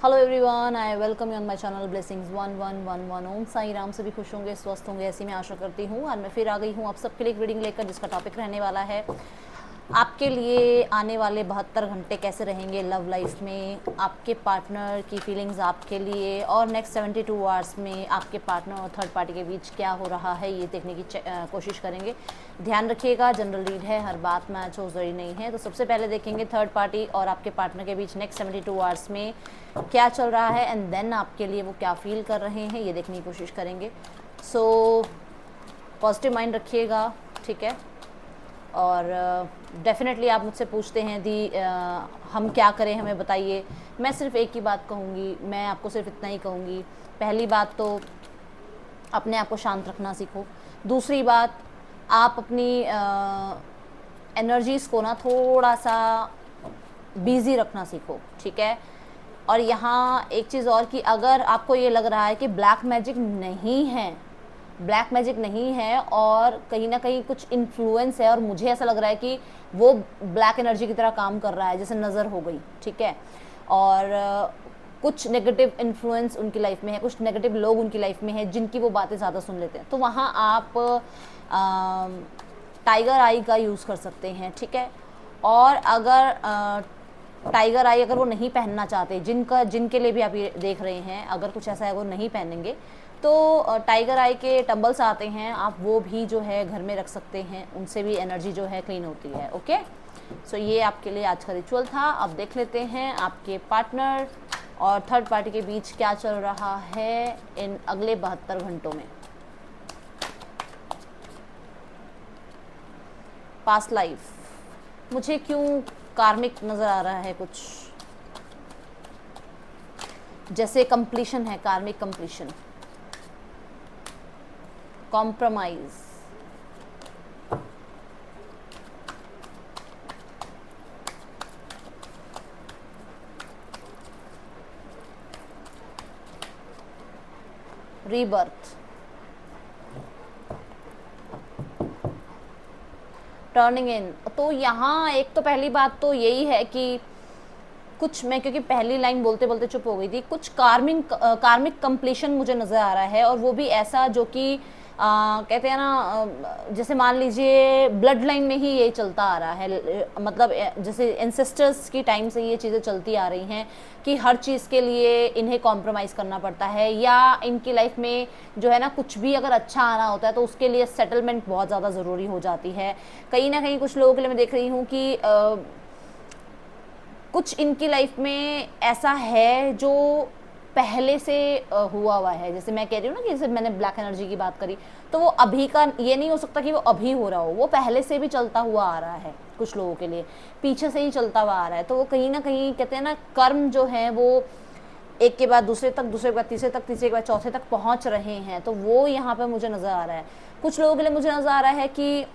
Hello everyone, I welcome you on my channel blessings 1111। ओम साई राम। सभी खुश होंगे, स्वस्थ होंगे, ऐसी मैं आशा करती हूँ। और मैं फिर आ गई हूँ आप सबके लिए एक रीडिंग लेकर, जिसका टॉपिक रहने वाला है आपके लिए आने वाले 72 घंटे कैसे रहेंगे लव लाइफ में, आपके पार्टनर की फीलिंग्स आपके लिए, और नेक्स्ट 72 आवर्स में आपके पार्टनर और थर्ड पार्टी के बीच क्या हो रहा है ये देखने की कोशिश करेंगे। ध्यान रखिएगा, जनरल रीड है, हर बात मैच हो जरूरी नहीं है। तो सबसे पहले देखेंगे थर्ड पार्टी और आपके पार्टनर के बीच नेक्स्ट 72 आवर्स में क्या चल रहा है, एंड देन आपके लिए वो क्या फील कर रहे हैं ये देखने की कोशिश करेंगे। सो पॉजिटिव माइंड रखिएगा, ठीक है। और डेफिनेटली आप मुझसे पूछते हैं दी हम क्या करें, हमें बताइए। मैं सिर्फ एक ही बात कहूँगी, मैं आपको सिर्फ इतना ही कहूँगी। पहली बात तो अपने आप को शांत रखना सीखो। दूसरी बात, आप अपनी एनर्जीज़ को ना थोड़ा सा बिज़ी रखना सीखो, ठीक है। और यहाँ एक चीज़ और कि अगर आपको ये लग रहा है कि ब्लैक मैजिक नहीं है, ब्लैक मैजिक नहीं है और कहीं ना कहीं कुछ इन्फ्लुएंस है, और मुझे ऐसा लग रहा है कि वो ब्लैक एनर्जी की तरह काम कर रहा है, जैसे नज़र हो गई, ठीक है। और कुछ नेगेटिव इन्फ्लुएंस उनकी लाइफ में है, कुछ नेगेटिव लोग उनकी लाइफ में है जिनकी वो बातें ज़्यादा सुन लेते हैं, तो वहाँ आप टाइगर आई का यूज़ कर सकते हैं, ठीक है। और अगर टाइगर आई अगर वो नहीं पहनना चाहते, जिनके लिए भी आप ये देख रहे हैं, अगर कुछ ऐसा है वो नहीं पहनेंगे, तो टाइगर आई के टम्बल्स आते हैं, आप वो भी जो है घर में रख सकते हैं, उनसे भी एनर्जी जो है क्लीन होती है। ओके, सो ये आपके लिए आज का रिचुअल था। अब देख लेते हैं आपके पार्टनर और थर्ड पार्टी के बीच क्या चल रहा है इन अगले 72 घंटों में। पास्ट लाइफ, मुझे क्यों कार्मिक नज़र आ रहा है, कुछ जैसे कंप्लीशन है, कार्मिक कंप्लीशन, कॉम्प्रोमाइज, रीबर्थ, टर्निंग इन। तो यहाँ एक तो पहली बात तो यही है कि कुछ, मैं क्योंकि पहली लाइन बोलते बोलते चुप हो गई थी, कुछ कार्मिक कंप्लीशन मुझे नज़र आ रहा है, और वो भी ऐसा जो कि कहते हैं ना, जैसे मान लीजिए ब्लड लाइन में ही ये चलता आ रहा है, मतलब जैसे एंसेस्टर्स की टाइम से ये चीज़ें चलती आ रही हैं कि हर चीज़ के लिए इन्हें कॉम्प्रोमाइज़ करना पड़ता है, या इनकी लाइफ में जो है ना कुछ भी अगर अच्छा आना होता है तो उसके लिए सेटलमेंट बहुत ज़्यादा ज़रूरी हो जाती है। कहीं ना कहीं कुछ लोगों के लिए मैं देख रही हूँ कि कुछ इनकी लाइफ में ऐसा है जो पहले से हुआ है, जैसे मैं कह रही हूँ ना कि जैसे मैंने ब्लैक एनर्जी की बात करी, तो वो अभी का ये नहीं हो सकता कि वो अभी हो रहा हो, वो पहले से भी चलता हुआ आ रहा है, कुछ लोगों के लिए पीछे से ही चलता हुआ आ रहा है। तो वो कहीं ना कहीं कहते हैं ना, कर्म जो है वो एक के बाद दूसरे तक, दूसरे के बाद तीसरे तक, तीसरे के बाद चौथे तक पहुँच रहे हैं, तो वो यहाँ पर मुझे नज़र आ रहा है। कुछ लोगों के लिए मुझे नज़र आ रहा है कि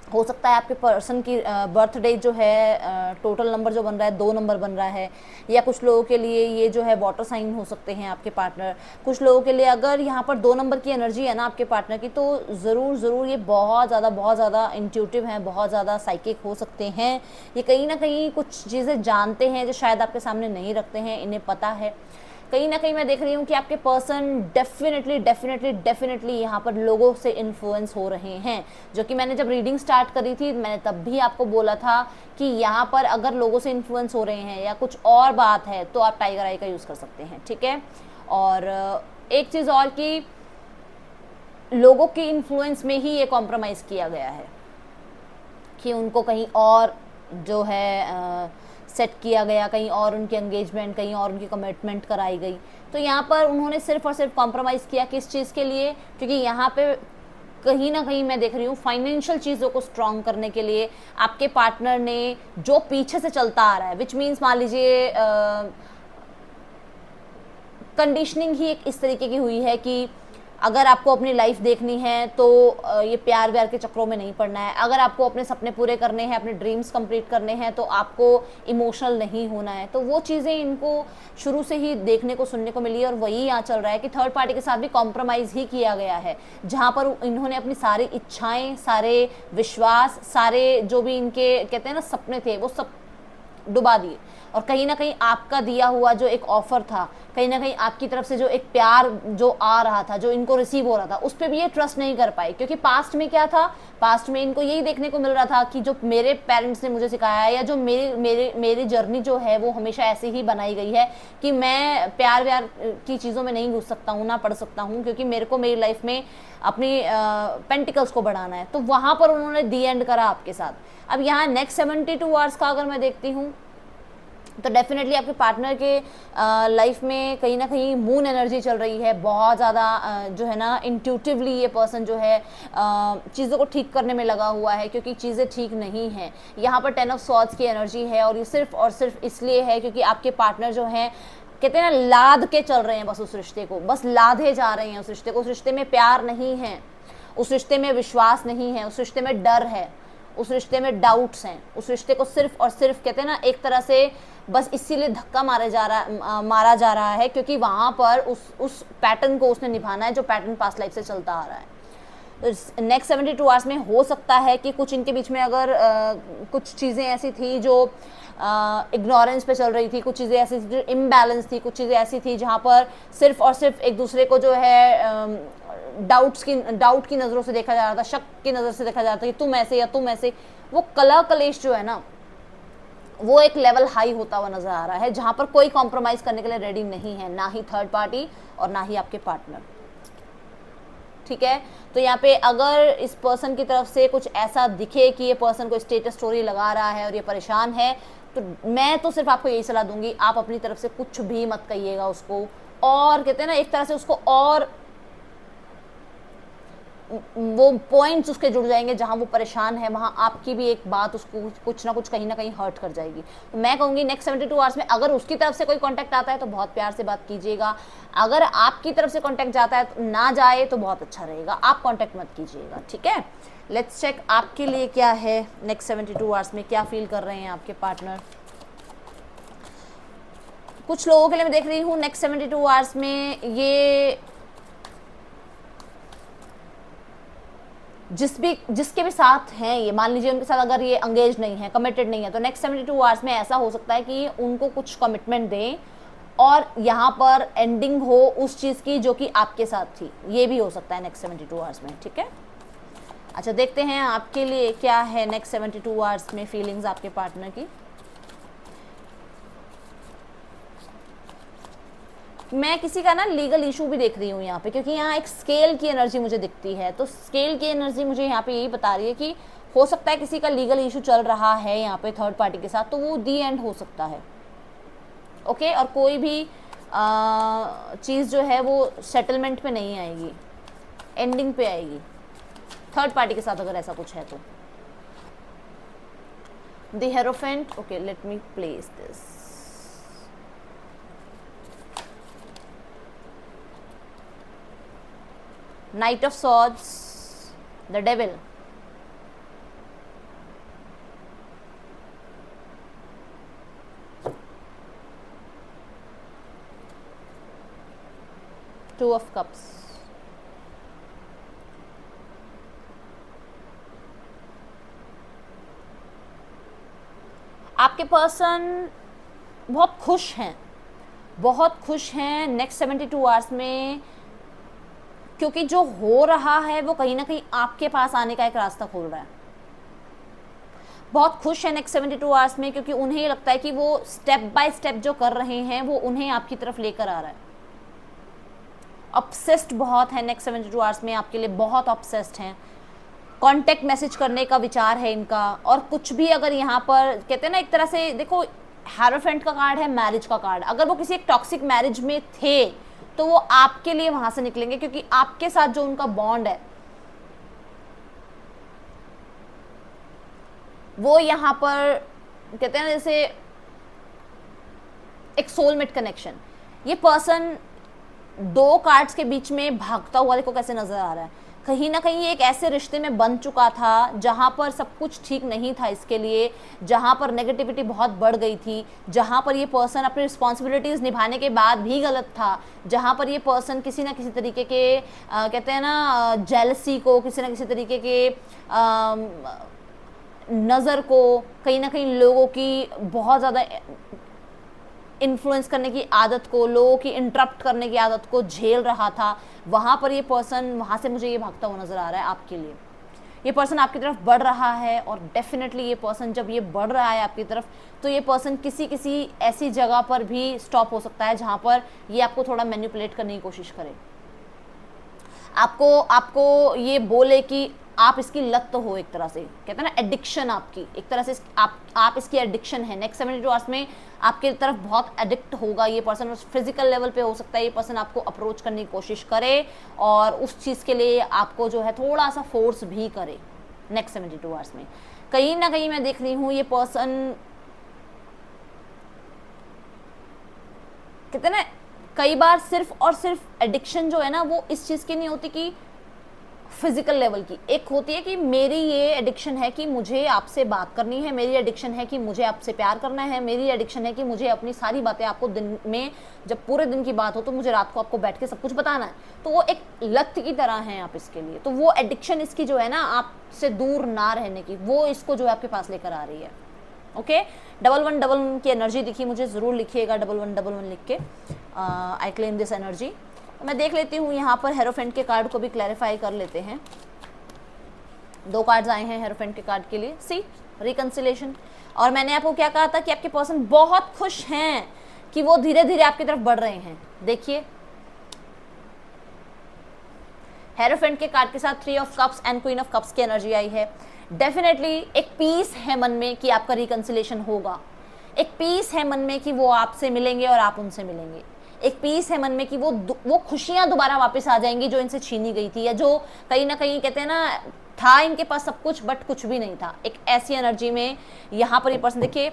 हो सकता है आपके पर्सन की बर्थ डेट जो है, टोटल नंबर जो बन रहा है 2 नंबर बन रहा है, या कुछ लोगों के लिए ये जो है वाटर साइन हो सकते हैं आपके पार्टनर। कुछ लोगों के लिए अगर यहाँ पर 2 नंबर की एनर्जी है ना आपके पार्टनर की, तो ज़रूर ये बहुत ज़्यादा इंट्यूटिव हैं, बहुत ज़्यादा साइकिक हो सकते हैं। ये कहीं ना कहीं कुछ चीज़ें जानते हैं जो शायद आपके सामने नहीं रखते हैं, इन्हें पता है। कहीं ना कहीं मैं देख रही हूँ कि आपके पर्सन डेफिनेटली यहाँ पर लोगों से इन्फ्लुएंस हो रहे हैं, जो कि मैंने जब रीडिंग स्टार्ट करी थी मैंने तब भी आपको बोला था कि यहाँ पर अगर लोगों से इन्फ्लुएंस हो रहे हैं या कुछ और बात है तो आप टाइगर आई का यूज़ कर सकते हैं, ठीक है। और एक चीज़ और कि लोगों के इन्फ्लुएंस में ही ये कॉम्प्रोमाइज़ किया गया है कि उनको कहीं और जो है सेट किया गया, कहीं और उनकी एंगेजमेंट, कहीं और उनकी कमिटमेंट कराई गई। तो यहाँ पर उन्होंने सिर्फ और सिर्फ कॉम्प्रोमाइज़ किया, किस चीज़ के लिए, क्योंकि यहाँ पे कहीं ना कहीं मैं देख रही हूँ फाइनेंशियल चीज़ों को स्ट्रॉन्ग करने के लिए आपके पार्टनर ने जो पीछे से चलता आ रहा है, विच मीन्स मान लीजिए कंडीशनिंग ही एक इस तरीके की हुई है कि अगर आपको अपनी लाइफ देखनी है तो ये प्यार व्यार के चक्रों में नहीं पड़ना है, अगर आपको अपने सपने पूरे करने हैं, अपने ड्रीम्स कंप्लीट करने हैं, तो आपको इमोशनल नहीं होना है। तो वो चीज़ें इनको शुरू से ही देखने को सुनने को मिली है, और वही यहाँ चल रहा है कि थर्ड पार्टी के साथ भी कॉम्प्रोमाइज़ ही किया गया है, जहाँ पर इन्होंने अपनी सारी इच्छाएँ, सारे विश्वास, सारे जो भी इनके कहते हैं ना सपने थे, वो सब डुबा दिए। और कहीं ना कहीं आपका दिया हुआ जो एक ऑफर था, कहीं ना कहीं आपकी तरफ से जो एक प्यार जो आ रहा था, जो इनको रिसीव हो रहा था, उस पर भी ये ट्रस्ट नहीं कर पाए। क्योंकि पास्ट में क्या था, पास्ट में इनको यही देखने को मिल रहा था कि जो मेरे पेरेंट्स ने मुझे सिखाया है, या जो मेरी जर्नी जो है वो हमेशा ऐसे ही बनाई गई है कि मैं प्यार व्यार की चीज़ों में नहीं घुस सकता हूँ, ना पढ़ सकता हूँ, क्योंकि मेरे को मेरी लाइफ में अपनी पेंटिकल्स को बढ़ाना है। तो वहाँ पर उन्होंने दी एंड करा आपके साथ। अब यहाँ नेक्स्ट 72 आवर्स का अगर मैं देखती हूँ, तो डेफिनेटली आपके पार्टनर के लाइफ में कहीं ना कहीं मून एनर्जी चल रही है बहुत ज़्यादा, जो है ना इंट्यूटिवली ये पर्सन जो है चीज़ों को ठीक करने में लगा हुआ है, क्योंकि चीज़ें ठीक नहीं हैं। यहाँ पर 10 ऑफ स्वॉर्ड्स की एनर्जी है, और ये सिर्फ और सिर्फ इसलिए है क्योंकि आपके पार्टनर जो हैं, कहते हैं ना, लाद के चल रहे हैं बस उस रिश्ते को, बस लादे जा रहे हैं उस रिश्ते को। उस रिश्ते में प्यार नहीं है, उस रिश्ते में विश्वास नहीं है, उस रिश्ते में डर है, उस रिश्ते में डाउट्स हैं। उस रिश्ते को सिर्फ और सिर्फ, कहते हैं ना, एक तरह से बस इसीलिए धक्का मारा जा रहा है क्योंकि वहाँ पर उस पैटर्न को उसने निभाना है, जो पैटर्न पास्ट लाइफ से चलता आ रहा है। तो नेक्स्ट 72 आवर्स में हो सकता है कि कुछ इनके बीच में अगर कुछ चीज़ें ऐसी थी जो इग्नोरेंस पे चल रही थी, कुछ चीज़ें ऐसी थी जो इम्बैलेंस थी, कुछ चीज़ें ऐसी थी जहाँ पर सिर्फ और सिर्फ एक दूसरे को जो है डाउट की नज़रों से देखा जा रहा था, शक की नज़र से देखा जा रहा था कि तुम ऐसे या तुम ऐसे। वो कला कलेश जो है ना, वो एक लेवल हाई होता हुआ नजर आ रहा है, जहां पर कोई कॉम्प्रोमाइज करने के लिए रेडी नहीं है, ना ही थर्ड पार्टी और ना ही आपके पार्टनर। ठीक है, तो यहाँ पे अगर इस पर्सन की तरफ से कुछ ऐसा दिखे कि ये पर्सन को स्टेटस स्टोरी लगा रहा है और ये परेशान है, तो मैं तो सिर्फ आपको यही सलाह दूंगी, आप अपनी तरफ से कुछ भी मत कहिएगा उसको, और कहते हैं ना, एक तरह से उसको और वो पॉइंट्स उसके जुड़ जाएंगे जहां वो परेशान है, वहां आपकी भी एक बात उसको कुछ ना कुछ कहीं ना कहीं हर्ट कर जाएगी। तो मैं कहूंगी नेक्स्ट 72 आवर्स में अगर उसकी तरफ से कोई कांटेक्ट आता है तो बहुत प्यार से बात कीजिएगा, अगर आपकी तरफ से कांटेक्ट जाता है तो ना जाए तो बहुत अच्छा रहेगा, आप कांटेक्ट मत कीजिएगा। ठीक है, लेट्स चेक आपके लिए क्या है नेक्स्ट 72 आवर्स में, क्या फील कर रहे हैं आपके पार्टनर। कुछ लोगों के लिए मैं देख रही हूँ नेक्स्ट 72 आवर्स में ये जिसके भी साथ हैं, ये मान लीजिए उनके साथ अगर ये एंगेज नहीं है, कमिटेड नहीं है, तो नेक्स्ट 72 आवर्स में ऐसा हो सकता है कि उनको कुछ कमिटमेंट दें और यहाँ पर एंडिंग हो उस चीज़ की जो कि आपके साथ थी। ये भी हो सकता है नेक्स्ट 72 आवर्स में। ठीक है, अच्छा देखते हैं आपके लिए क्या है नेक्स्ट 72 आवर्स में फीलिंग्स आपके पार्टनर की। मैं किसी का ना लीगल इशू भी देख रही हूँ यहाँ पे, क्योंकि यहाँ एक स्केल की एनर्जी मुझे दिखती है, तो स्केल की एनर्जी मुझे यहाँ पे यही बता रही है कि हो सकता है किसी का लीगल इशू चल रहा है यहाँ पे थर्ड पार्टी के साथ, तो वो दी एंड हो सकता है। ओके, और कोई भी चीज़ जो है वो सेटलमेंट पे नहीं आएगी, एंडिंग पे आएगी थर्ड पार्टी के साथ अगर ऐसा कुछ है तो। The hierophant, okay let me place this. Knight of Swords, the Devil, Two of Cups, आपके पर्सन बहुत खुश हैं, बहुत खुश हैं नेक्स्ट 72 आवर्स में, क्योंकि जो हो रहा है वो कहीं ना कहीं आपके पास आने का एक रास्ता खोल रहा है। बहुत खुश है नेक्स्ट 72 आवर्स में, क्योंकि उन्हें लगता है कि वो स्टेप बाय स्टेप जो कर रहे हैं वो उन्हें आपकी तरफ लेकर आ रहा है। ऑब्सेस्ड बहुत है नेक्स्ट 72 आवर्स में, आपके लिए बहुत ऑब्सेस्ड हैं। कांटेक्ट मैसेज करने का विचार है इनका, और कुछ भी अगर यहाँ पर कहते हैं ना, एक तरह से देखो हेरोफेंट का कार्ड है, मैरिज का कार्ड, अगर वो किसी एक टॉक्सिक मैरिज में थे तो वो आपके लिए वहां से निकलेंगे, क्योंकि आपके साथ जो उनका बॉन्ड है वो यहाँ पर कहते हैं ना जैसे एक सोलमेट कनेक्शन। ये पर्सन दो कार्ड्स के बीच में भागता हुआ देखो कैसे नजर आ रहा है, कहीं ना कहीं एक ऐसे रिश्ते में बन चुका था जहां पर सब कुछ ठीक नहीं था इसके लिए, जहां पर नेगेटिविटी बहुत बढ़ गई थी, जहां पर ये पर्सन अपनी रिस्पॉन्सिबिलिटीज़ निभाने के बाद भी गलत था, जहां पर ये पर्सन किसी ना किसी तरीके के कहते हैं ना जेलसी को, किसी ना किसी तरीके के नज़र को, कहीं ना कहीं लोगों की बहुत ज़्यादा इन्फ्लुएंस करने की आदत को, लोगों की इंटरप्ट करने की आदत को झेल रहा था, वहाँ पर ये पर्सन, वहाँ से मुझे ये भागता हुआ नज़र आ रहा है आपके लिए। ये पर्सन आपकी तरफ बढ़ रहा है और डेफिनेटली ये पर्सन जब ये बढ़ रहा है आपकी तरफ, तो ये पर्सन किसी ऐसी जगह पर भी स्टॉप हो सकता है जहाँ पर ये आपको थोड़ा मैनिपुलेट करने की कोशिश करे, आपको ये बोले कि आप इसकी लत तो हो, एक तरह से कहते हैं ना एडिक्शन आपकी, एक तरह से आप इसकी एडिक्शन है। नेक्स्ट 72 आवर्स में आपकी तरफ बहुत एडिक्ट होगा ये पर्सन। फिजिकल लेवल पे हो सकता है ये पर्सन आपको अप्रोच करने की कोशिश करे और उस चीज़ के लिए आपको जो है थोड़ा सा फोर्स भी करे नेक्स्ट 72 आवर्स में। कहीं ना कहीं मैं देख रही हूँ ये पर्सन, कहते हैं ना कई बार सिर्फ और सिर्फ एडिक्शन जो है ना वो इस चीज़ की नहीं होती कि फिजिकल लेवल की, एक होती है कि मेरी ये एडिक्शन है कि मुझे आपसे बात करनी है, मेरी एडिक्शन है कि मुझे आपसे प्यार करना है, मेरी एडिक्शन है कि मुझे अपनी सारी बातें आपको दिन में, जब पूरे दिन की बात हो तो मुझे रात को आपको बैठ के सब कुछ बताना है। तो वो एक लत की तरह है आप इसके लिए। तो वो एडिक्शन इसकी जो है ना आपसे दूर ना रहने की, वो इसको जो है आपके पास लेकर आ रही है। ओके, 1111 की एनर्जी दिखी मुझे, ज़रूर लिखिएगा 1111 लिख के, आई क्लेम दिस एनर्जी। मैं देख लेती हूँ यहाँ पर हेरोफेंट के कार्ड को भी क्लैरिफाई कर लेते हैं। 2 कार्ड्स आए हैं हेरोफेंट के कार्ड के लिए, सी रिकंसिलेशन। और मैंने आपको क्या कहा था कि आपके पर्सन बहुत खुश हैं कि वो धीरे धीरे आपकी तरफ बढ़ रहे हैं। देखिए हेरोफेंट के कार्ड के साथ 3 of cups and queen of cups की एनर्जी आई है। डेफिनेटली एक पीस है मन में कि आपका रिकंसिलेशन होगा, एक पीस है मन में कि वो आपसे मिलेंगे और आप उनसे मिलेंगे, एक पीस है मन में कि वो खुशियां दोबारा वापस आ जाएंगी जो इनसे छीनी गई थी, या जो कहीं ना कहीं कहते हैं ना था इनके पास सब कुछ बट कुछ भी नहीं था। एक ऐसी एनर्जी में यहाँ पर ये पर्सन देखिए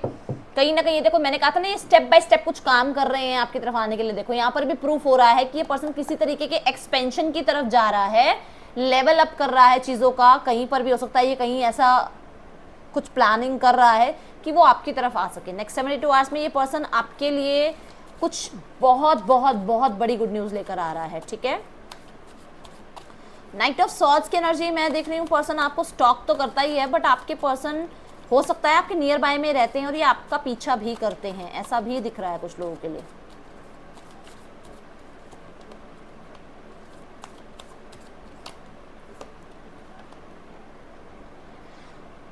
कहीं ना कहीं, देखो मैंने कहा था ना ये स्टेप बाय स्टेप कुछ काम कर रहे हैं आपकी तरफ आने के लिए। देखो यहाँ पर भी प्रूफ हो रहा है कि ये पर्सन किसी तरीके के एक्सपेंशन की तरफ जा रहा है, लेवल अप कर रहा है चीज़ों का। कहीं पर भी हो सकता है ये कहीं ऐसा कुछ प्लानिंग कर रहा है कि वो आपकी तरफ आ सके। नेक्स्ट 72 आवर्स में ये पर्सन आपके लिए कुछ बहुत बहुत बहुत बड़ी गुड न्यूज़ लेकर आ रहा है, ठीक है। नाइट ऑफ सॉर्ड्स की एनर्जी मैं देख रही हूँ, पर्सन आपको स्टॉक तो करता ही है बट आपके पर्सन हो सकता है आपके नियर बाय में रहते हैं और ये आपका पीछा भी करते हैं, ऐसा भी दिख रहा है कुछ लोगों के लिए।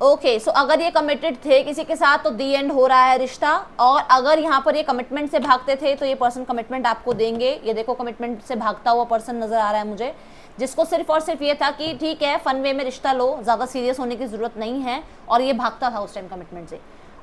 ओके, सो अगर ये कमिटेड थे किसी के साथ तो दी एंड हो रहा है रिश्ता, और अगर यहाँ पर ये कमिटमेंट से भागते थे तो ये पर्सन कमिटमेंट आपको देंगे। ये देखो कमिटमेंट से भागता हुआ पर्सन नजर आ रहा है मुझे, जिसको सिर्फ और सिर्फ ये था कि ठीक है फन वे में रिश्ता लो, ज़्यादा सीरियस होने की ज़रूरत नहीं है, और ये भागता था उस टाइम कमिटमेंट से।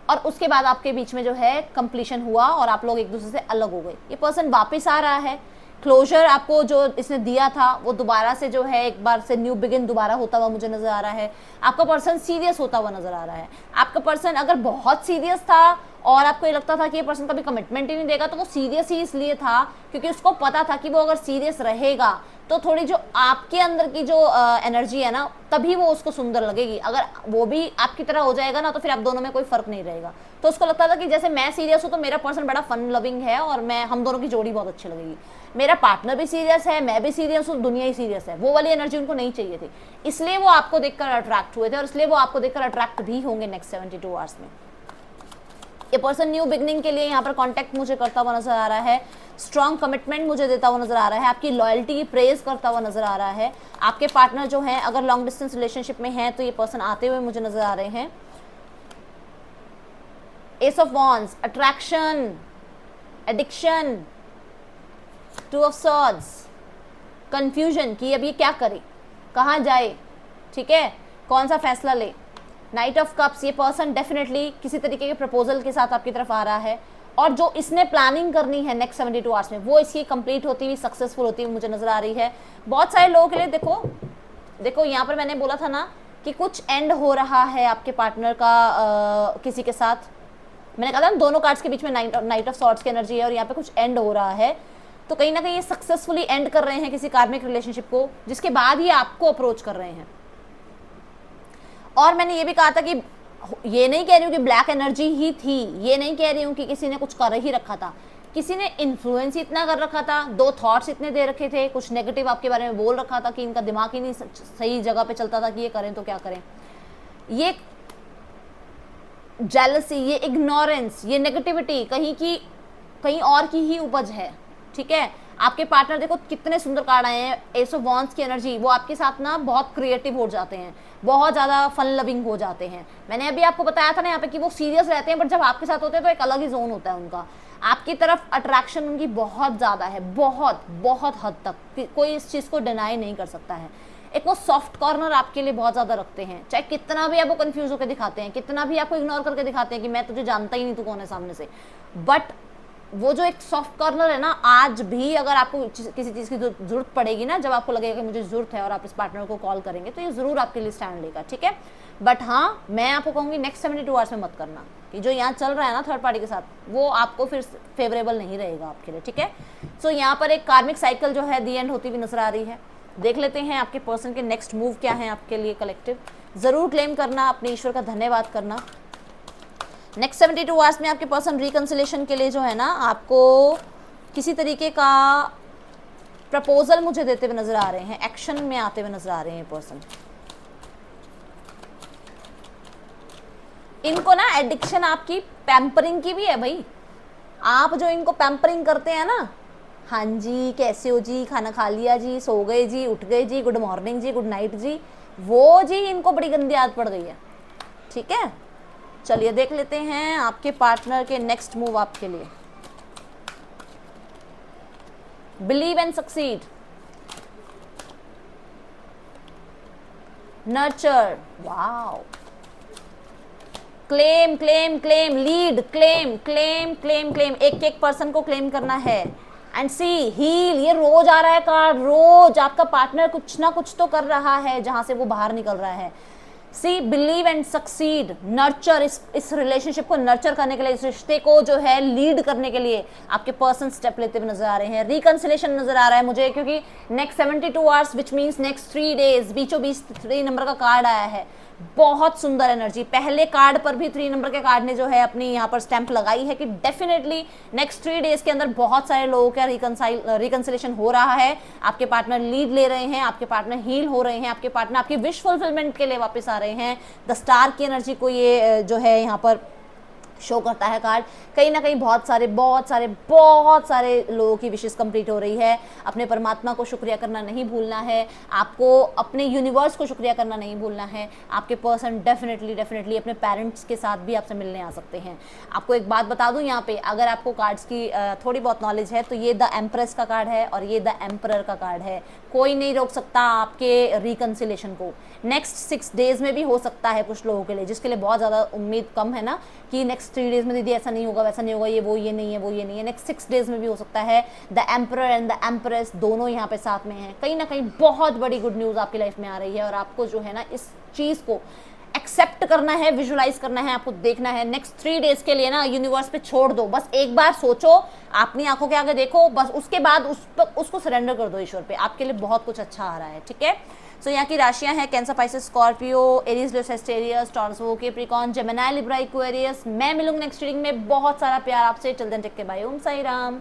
और उसके बाद आपके बीच में जो है कंप्लीशन हुआ और आप लोग एक दूसरे से अलग हो गए। ये पर्सन वापस आ रहा है, क्लोजर आपको जो इसने दिया था वो दोबारा से जो है एक बार से न्यू बिगिन दोबारा होता हुआ मुझे नजर आ रहा है। आपका पर्सन सीरियस होता हुआ नजर आ रहा है। आपका पर्सन अगर बहुत सीरियस था और आपको ये लगता था कि ये पर्सन कभी कमिटमेंट ही नहीं देगा, तो वो सीरियस ही इसलिए था क्योंकि उसको पता था कि वो अगर सीरियस रहेगा तो थोड़ी जो आपके अंदर की जो एनर्जी है ना तभी वो उसको सुंदर लगेगी। अगर वो भी आपकी तरह हो जाएगा ना तो फिर आप दोनों में कोई फर्क नहीं रहेगा। तो उसको लगता था कि जैसे मैं सीरियस हूँ तो मेरा पर्सन बड़ा फन लविंग है और हम दोनों की जोड़ी बहुत अच्छी लगेगी, मेरा पार्टनर भी सीरियस है, मैं भी सीरियस हूँ, दुनिया ही सीरियस है। वो वाली एनर्जी उनको नहीं चाहिए थी, इसलिए वो आपको देखकर अट्रैक्ट हुए थे और इसलिए वो आपको देखकर अट्रैक्ट भी होंगे नेक्स्ट 72 आवर्स में। ये पर्सन न्यू बिगनिंग के लिए यहाँ पर कांटेक्ट मुझे करता हुआ नजर आ रहा है, स्ट्रॉन्ग कमिटमेंट मुझे देता हुआ नजर आ रहा है, आपकी लॉयल्टी प्रेज करता हुआ नजर आ रहा है। आपके पार्टनर जो हैं अगर लॉन्ग डिस्टेंस रिलेशनशिप में हैं तो ये पर्सन आते हुए मुझे नजर आ रहे हैं। S of wands, attraction, addiction, 2 of swords, confusion कि अब ये क्या करे, कहाँ जाए, ठीक है, कौन सा फैसला ले। नाइट ऑफ कप्स, ये पर्सन डेफिनेटली किसी तरीके के प्रपोजल के साथ आपकी तरफ आ रहा है और जो इसने प्लानिंग करनी है नेक्स्ट 72 आवर्स में वो इसकी कंप्लीट होती हुई सक्सेसफुल होती हुई मुझे नजर आ रही है। बहुत सारे लोगों के लिए देखो यहाँ पर मैंने बोला था ना कि कुछ एंड हो रहा है आपके पार्टनर का किसी के साथ। मैंने कहा था ना दोनों कार्ड्स के बीच में नाइट ऑफ सॉर्ड्स की एनर्जी है और यहाँ पे कुछ एंड हो रहा है, तो कहीं ना कहीं ये सक्सेसफुली एंड कर रहे हैं किसी कार्मिक रिलेशनशिप को, जिसके बाद ये आपको अप्रोच कर रहे हैं। और मैंने ये भी कहा था कि ये नहीं कह रही हूँ कि ब्लैक एनर्जी ही थी, ये नहीं कह रही हूँ कि किसी ने कुछ कर ही रखा था, किसी ने इन्फ्लुएंस इतना कर रखा था, 2 थॉट्स इतने दे रखे थे, कुछ नेगेटिव आपके बारे में बोल रखा था कि इनका दिमाग ही नहीं सही जगह पे चलता था कि ये करें तो क्या करें। ये जेलसी, ये इग्नोरेंस, ये नेगेटिविटी, कहीं की कहीं और की ही उपज है, ठीक है। आपके पार्टनर देखो कितने सुंदर कार्ड आए हैं, एस ऑफ वॉन्ड्स की एनर्जी, वो आपके साथ ना बहुत क्रिएटिव हो जाते हैं, बहुत ज़्यादा फन लविंग हो जाते हैं। मैंने अभी आपको बताया था ना यहाँ पे कि वो सीरियस रहते हैं, बट जब आपके साथ होते हैं तो एक अलग ही जोन होता है उनका। आपकी तरफ अट्रैक्शन उनकी बहुत ज़्यादा है, बहुत बहुत हद तक, कोई इस चीज़ को डिनाई नहीं कर सकता है। एक वो सॉफ्ट कॉर्नर आपके लिए बहुत ज़्यादा रखते हैं, चाहे कितना भी आपको कंफ्यूज होकर दिखाते हैं, कितना भी आपको इग्नोर करके दिखाते हैं कि मैं तुझे जानता ही नहीं, तू कौन है सामने से, बट वो जो एक सॉफ्ट कॉर्नर है ना, आज भी अगर आपको किसी चीज़ की जरूरत पड़ेगी ना, जब आपको लगेगा कि मुझे जरूरत है और आप इस पार्टनर को कॉल करेंगे, तो ये ज़रूर आपके लिए स्टैंड लेगा, ठीक है। बट हाँ, मैं आपको कहूँगी नेक्स्ट 72 आवर्स में मत करना, कि जो यहाँ चल रहा है ना थर्ड पार्टी के साथ, वो आपको फिर फेवरेबल नहीं रहेगा आपके लिए, ठीक है। सो यहाँ पर एक कार्मिक साइकिल जो है दी एंड होती हुई नजर आ रही है। देख लेते हैं आपके पर्सन के नेक्स्ट मूव क्या है आपके लिए कलेक्टिव। ज़रूर क्लेम करना, अपने ईश्वर का धन्यवाद करना। नेक्स्ट 72 आवर्स में आपके पर्सन रिकंसिलेशन के लिए जो है ना, आपको किसी तरीके का प्रपोजल मुझे देते हुए नजर आ रहे हैं, एक्शन में आते हुए नजर आ रहे हैं पर्सन। इनको ना एडिक्शन आपकी पैम्परिंग की भी है भाई। आप जो इनको पैम्परिंग करते हैं ना, हाँ जी कैसे हो जी, खाना खा लिया जी, सो गए जी, उठ गए जी, गुड मॉर्निंग जी, गुड नाइट जी, वो जी इनको बड़ी गंदी आदत पड़ गई है, ठीक है। चलिए देख लेते हैं आपके पार्टनर के नेक्स्ट मूव आपके लिए। Believe and succeed, nurture, wow, claim claim claim, lead, claim claim claim claim, एक एक पर्सन को क्लेम करना है। एंड सी हील, ये रोज आ रहा है कार्ड, रोज आपका पार्टनर कुछ ना कुछ तो कर रहा है जहां से वो बाहर निकल रहा है। सी बिलीव एंड सक्सीड, नर्चर, इस रिलेशनशिप को नर्चर करने के लिए, इस रिश्ते को जो है लीड करने के लिए आपके पर्सन स्टेप लेते हुए नजर आ रहे हैं। रिकंसिलेशन नजर आ रहा है मुझे, क्योंकि next 72 hours which means next 3 days, बीचों बीच 3 नंबर का कार्ड आया है। बहुत सुंदर एनर्जी, पहले कार्ड पर भी 3 नंबर के कार्ड ने जो है अपनी यहाँ पर स्टैंप लगाई है कि डेफिनेटली नेक्स्ट 3 डेज के अंदर बहुत सारे लोगों का रिकंसिलेशन हो रहा है। आपके पार्टनर लीड ले रहे हैं, आपके पार्टनर हील हो रहे हैं, आपके पार्टनर आपकी विश फुलफिलमेंट के लिए वापस आ रहे हैं। द स्टार की एनर्जी को ये जो है यहाँ पर शो करता है कार्ड। कहीं ना कहीं बहुत सारे लोगों की विशेष कंप्लीट हो रही है। अपने परमात्मा को शुक्रिया करना नहीं भूलना है, आपको अपने यूनिवर्स को शुक्रिया करना नहीं भूलना है। आपके पर्सन डेफिनेटली अपने पेरेंट्स के साथ भी आपसे मिलने आ सकते हैं। आपको एक बात बता दूं यहाँ पे, अगर आपको कार्ड्स की थोड़ी बहुत नॉलेज है तो ये द एम्प्रेस का कार्ड है और ये द एम्परर का कार्ड है। कोई नहीं रोक सकता आपके रिकंसिलेशन को। नेक्स्ट 6 डेज में भी हो सकता है कुछ लोगों के लिए, जिसके लिए बहुत ज़्यादा उम्मीद कम है ना कि नेक्स्ट 3 डेज में दीदी ऐसा नहीं होगा वैसा नहीं होगा, ये नहीं है। नेक्स्ट 6 डेज में भी हो सकता है। The emperor and the empress दोनों यहाँ पे साथ में हैं। कहीं ना कहीं बहुत बड़ी गुड न्यूज़ आपकी लाइफ में आ रही है और आपको जो है ना इस चीज़ को एक्सेप्ट करना है, विजुलाइज करना है, आपको देखना है। नेक्स्ट 3 डेज के लिए ना यूनिवर्स पे छोड़ दो, बस एक बार सोचो, अपनी आंखों के आगे देखो, बस उसके बाद उसको सरेंडर कर दो ईश्वर पे। आपके लिए बहुत कुछ अच्छा आ रहा है, ठीक है। सो यहाँ की राशियां हैं Cancer, Pisces, Scorpio, Aries, Leo, Sagittarius, Taurus, Capricorn, Gemini, Libra, Aquarius. मैं मिलूंगी नेक्स्ट रीडिंग में। बहुत सारा प्यार आपसे। Till then take care, bye, Om Sai Ram.